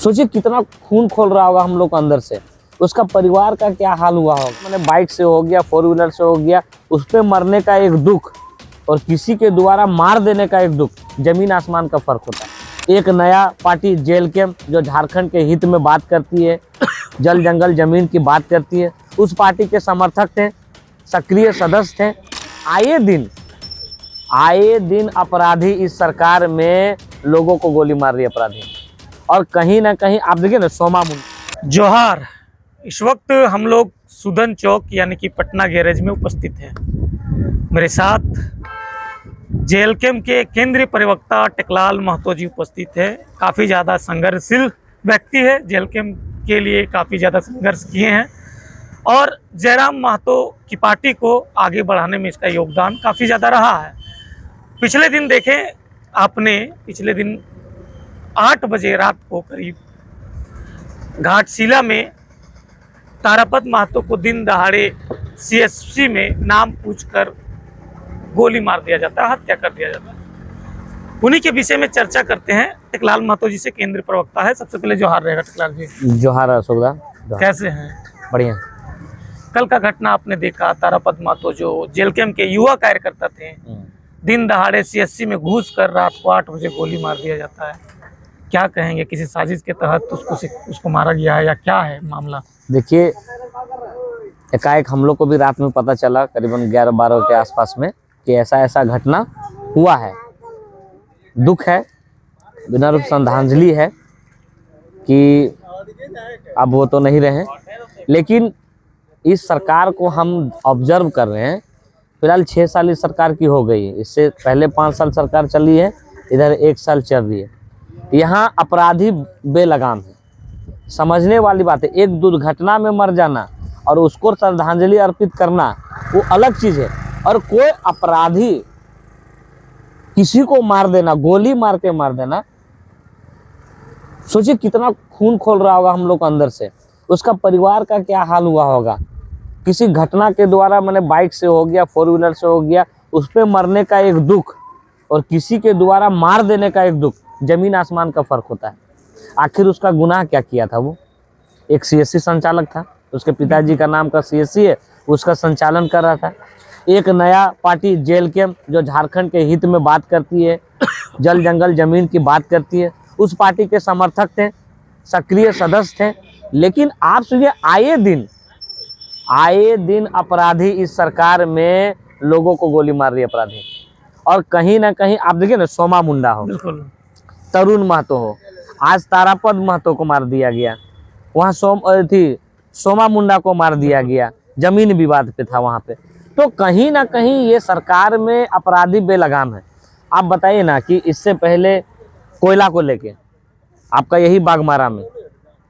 सोचिए कितना खून खोल रहा होगा हम लोग को अंदर से, उसका परिवार का क्या हाल हुआ होगा। मैंने बाइक से हो गया, 4 व्हीलर से हो गया, उस पे मरने का एक दुख और किसी के द्वारा मार देने का एक दुख, जमीन आसमान का फर्क होता है। एक नया पार्टी जेल कैंप जो झारखंड के हित में बात करती है, जल जंगल जमीन की बात करती है, उस पार्टी के समर्थक थे, सक्रिय सदस्य थे। आए दिन अपराधी इस सरकार में लोगों को गोली मार रही है अपराधी। और कहीं ना कहीं आप देखिए ना, सोमा मुंडा। जोहार। इस वक्त हम लोग सुदन चौक यानी कि पटना गैरेज में उपस्थित हैं। मेरे साथ जेल कैंप के केंद्रीय प्रवक्ता टेकलाल महतो जी उपस्थित है। काफ़ी ज़्यादा संघर्षशील व्यक्ति है, जेल कैंप के लिए काफ़ी ज़्यादा संघर्ष किए हैं और जयराम महतो की पार्टी को आगे बढ़ाने में इसका योगदान काफ़ी ज़्यादा रहा है। पिछले दिन देखें आपने, पिछले दिन 8 बजे रात को करीब घाटशिला में तारापद महतो को दिन दहाड़े सीएससी में नाम पूछकर गोली मार दिया जाता है, हत्या कर दिया जाता है। उन्हीं के विषय में चर्चा करते हैं। टेकलाल महतो जी से केंद्रीय प्रवक्ता है। सबसे पहले जोहार रहेगा टेकलाल जी। जोहार अशोकदा, कैसे हैं? बढ़िया। कल का घटना आपने देखा, तारापद महतो जो जेल कैंप के युवा कार्यकर्ता थे, दिन दहाड़े सीएससी में घुस कर रात को 8 बजे गोली मार दिया जाता है। क्या कहेंगे, किसी साजिश के तहत उसको मारा गया है या क्या है मामला? देखिए, एकाएक हम लोग को भी रात में पता चला करीबन 11-12 के आसपास में कि ऐसा घटना हुआ है। दुख है, बिना रूप श्रद्धांजलि है कि अब वो तो नहीं रहे, लेकिन इस सरकार को हम ऑब्जर्व कर रहे हैं। फिलहाल 6 साल इस सरकार की हो गई है, इससे पहले 5 साल सरकार चली है, इधर 1 साल चल रही है। यहाँ अपराधी बेलगाम है। समझने वाली बात है, एक दुर्घटना में मर जाना और उसको श्रद्धांजलि अर्पित करना वो अलग चीज़ है, और कोई अपराधी किसी को मार देना, गोली मार के मार देना, सोचिए कितना खून खोल रहा होगा हम लोग को अंदर से, उसका परिवार का क्या हाल हुआ होगा। किसी घटना के द्वारा, मैंने बाइक से हो गया, 4 व्हीलर से हो गया, उस पे मरने का एक दुख और किसी के द्वारा मार देने का एक दुख, जमीन आसमान का फर्क होता है। आखिर उसका गुनाह क्या किया था? वो एक सीएससी संचालक था, उसके पिताजी का नाम का सीएससी है, उसका संचालन कर रहा था। एक नया पार्टी जेल कैंप जो झारखंड के हित में बात करती है, जल जंगल जमीन की बात करती है, उस पार्टी के समर्थक थे, सक्रिय सदस्य थे। लेकिन आप सुनिए, आए दिन अपराधी इस सरकार में लोगों को गोली मार रही है अपराधी। और कहीं ना कहीं आप देखिए ना, सोमा मुंडा हो, तरुण महतो हो, आज तारापद महतो को मार दिया गया, वहाँ सोमा मुंडा को मार दिया गया, जमीन विवाद पे था वहाँ पे। तो कहीं ना कहीं ये सरकार में अपराधी बेलगाम है। आप बताइए ना कि इससे पहले कोयला को लेके आपका यही बागमारा में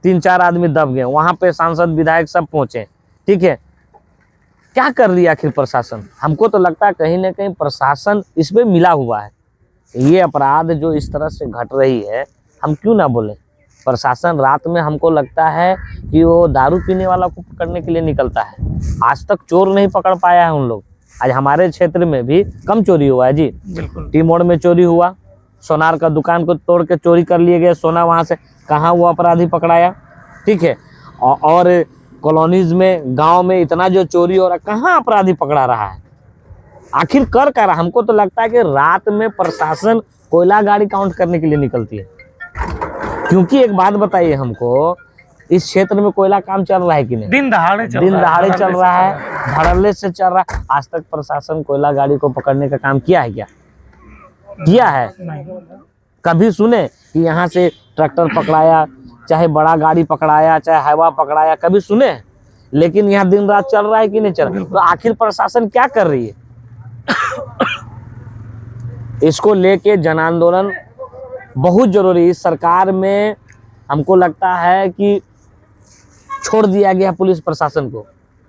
3-4 आदमी दब गए, वहाँ पे सांसद विधायक सब पहुँचे, ठीक है। क्या कर रही है आखिर प्रशासन? हमको तो लगता है कहीं ना कहीं प्रशासन इस पे मिला हुआ है। ये अपराध जो इस तरह से घट रही है, हम क्यों ना बोले, प्रशासन रात में हमको लगता है कि वो दारू पीने वाला को पकड़ने के लिए निकलता है। आज तक चोर नहीं पकड़ पाया है उन लोग। आज हमारे क्षेत्र में भी कम चोरी हुआ है जी, बिल्कुल। टी मोड़ में चोरी हुआ, सोनार का दुकान को तोड़ के चोरी कर लिए गए सोना, वहाँ से कहाँ वो अपराधी पकड़ाया, ठीक है। और कॉलोनीज में, गांव में इतना जो चोरी हो रहा, कहाँ अपराधी पकड़ा रहा है? आखिर कर क्या रहा? हमको तो लगता है कि रात में प्रशासन कोयला गाड़ी काउंट करने के लिए निकलती है। क्योंकि एक बात बताइए हमको, इस क्षेत्र में कोयला काम चल रहा है कि नहीं? दिन दहाड़े चल रहा है, धड़ल्ले से चल रहा है। आज तक प्रशासन कोयला गाड़ी को पकड़ने का काम किया है क्या? किया है? कभी सुने कि यहाँ से ट्रैक्टर पकड़ाया, चाहे बड़ा गाड़ी पकड़ाया, चाहे हाईवा पकड़ाया, कभी सुने? लेकिन यहाँ दिन रात चल रहा है कि नहीं चल रहा? तो आखिर प्रशासन क्या कर रही है? इसको लेके जन आंदोलन बहुत जरूरी। इस सरकार में हमको लगता है कि छोड़ दिया गया पुलिस प्रशासन को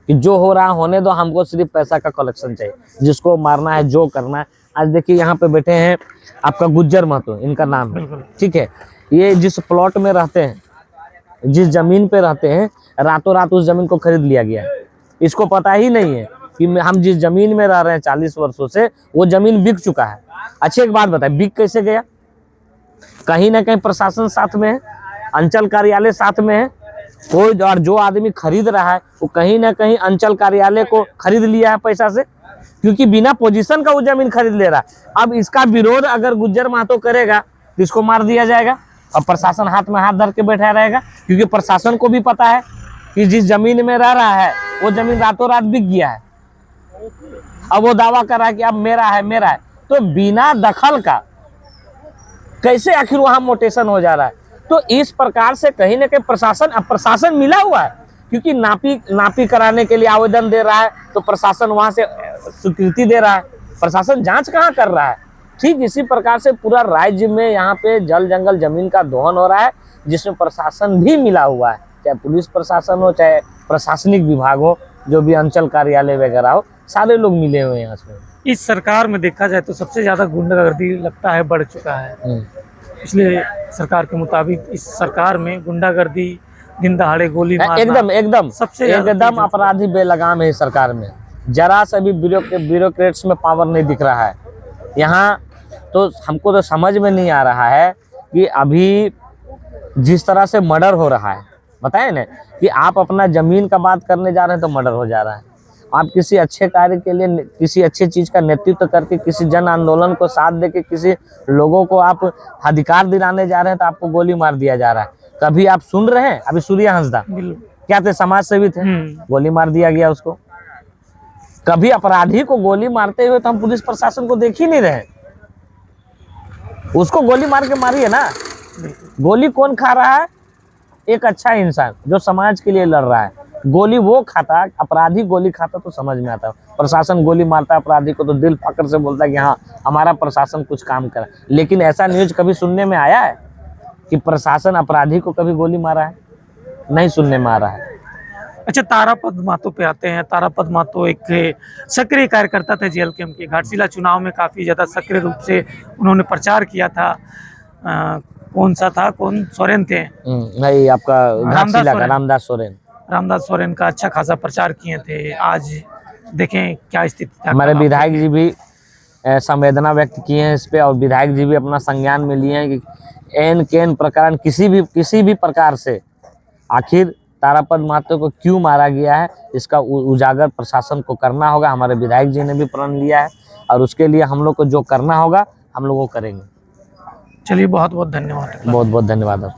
कि जो हो रहा होने दो, हमको सिर्फ पैसा का कलेक्शन चाहिए, जिसको मारना है, जो करना है। आज देखिए यहाँ पे बैठे हैं आपका गुज्जर महतो, इनका नाम है, ठीक है। ये जिस प्लॉट में रहते हैं, जिस जमीन पे रहते हैं, रातों रात उस जमीन को खरीद लिया गया है। इसको पता ही नहीं है कि हम जिस जमीन में रह रहे हैं 40 वर्षों से, वो जमीन बिक चुका है। अच्छा एक बात बताए, बिक कैसे गया? कहीं ना कहीं प्रशासन साथ में है। अंचल कार्यालय साथ में है, कोई और जो आदमी खरीद रहा है वो कहीं ना कहीं अंचल कार्यालय को खरीद लिया है पैसा से, क्योंकि बिना पोजीशन का वो जमीन खरीद ले रहा है। अब इसका विरोध अगर गुज्जर महतो करेगा तो इसको मार दिया जाएगा और प्रशासन हाथ में हाथ धर के बैठा रहेगा, क्योंकि प्रशासन को भी पता है कि जिस जमीन में रह रहा है वो जमीन रातों रात बिक गया है। अब वो दावा कर रहा है कि अब मेरा है मेरा है, तो बिना दखल का कैसे आखिर वहां मोटेशन हो जा रहा है। तो इस प्रकार से कहीं ना कहीं प्रशासन मिला हुआ है, क्योंकि नापी कराने के लिए आवेदन दे रहा है तो प्रशासन वहां से स्वीकृति दे रहा है, प्रशासन जांच कहाँ कर रहा है। ठीक इसी प्रकार से पूरा राज्य में यहाँ पे जल जंगल जमीन का दोहन हो रहा है, जिसमें प्रशासन भी मिला हुआ है, चाहे पुलिस प्रशासन हो चाहे प्रशासनिक विभाग हो, जो भी अंचल कार्यालय वगैरह हो, सारे लोग मिले हुए हैं इसमें। इस सरकार में देखा जाए तो सबसे ज्यादा गुंडागर्दी लगता है बढ़ चुका है। पिछले सरकार के मुताबिक इस सरकार में गुंडागर्दी, दिन दहाड़े गोली मारना एकदम सबसे एकदम अपराधी बेलगाम है इस सरकार में। जरा सा भी ब्यूरोक्रेट्स में पावर नहीं दिख रहा है यहाँ। तो हमको तो समझ में नहीं आ रहा है कि अभी जिस तरह से मर्डर हो रहा है, बताए ना कि आप अपना जमीन का बात करने जा रहे हैं तो मर्डर हो जा रहा है। आप किसी अच्छे कार्य के लिए, किसी अच्छे चीज का नेतृत्व करके, किसी जन आंदोलन को साथ देके किसी लोगों को आप अधिकार दिलाने जा रहे हैं तो आपको गोली मार दिया जा रहा है। कभी आप सुन रहे हैं, अभी सूर्य हंसदा क्या थे, समाज सेवी थे, गोली मार दिया गया उसको। कभी अपराधी को गोली मारते हुए तो हम पुलिस प्रशासन को देख ही नहीं रहे, उसको गोली मार के मारिए ना। गोली कौन खा रहा है? एक अच्छा इंसान जो समाज के लिए लड़ रहा है। गोली वो खाता, अपराधी गोली खाता तो समझ में आता है। प्रशासन गोली मारता है अपराधी को तो दिल फकर से बोलता है कि हाँ हमारा प्रशासन कुछ काम करा। लेकिन ऐसा न्यूज कभी सुनने में आया है कि प्रशासन अपराधी को कभी गोली मारा है? नहीं सुनने में आ रहा है। अच्छा, तारापद महतो पे आते हैं। तारापद महतो एक सक्रिय कार्यकर्ता थे जेएलकेएम के। घाटशिला चुनाव में काफी ज्यादा सक्रिय रूप से उन्होंने प्रचार किया था। कौन सा था, कौन सोरेन थे? नहीं, आपका घाटशिला का रामदास सोरेन का अच्छा खासा प्रचार किए थे। आज देखें क्या स्थिति। हमारे विधायक जी भी संवेदना व्यक्त किए हैं इस पे, और विधायक जी भी अपना संज्ञान में लिए हैं कि एन केन प्रकार किसी भी प्रकार से आखिर तारापद महतो को क्यों मारा गया है, इसका उजागर प्रशासन को करना होगा। हमारे विधायक जी ने भी प्रण लिया है और उसके लिए हम लोग को जो करना होगा हम लोग वो करेंगे। चलिए, बहुत बहुत धन्यवाद। बहुत बहुत धन्यवाद।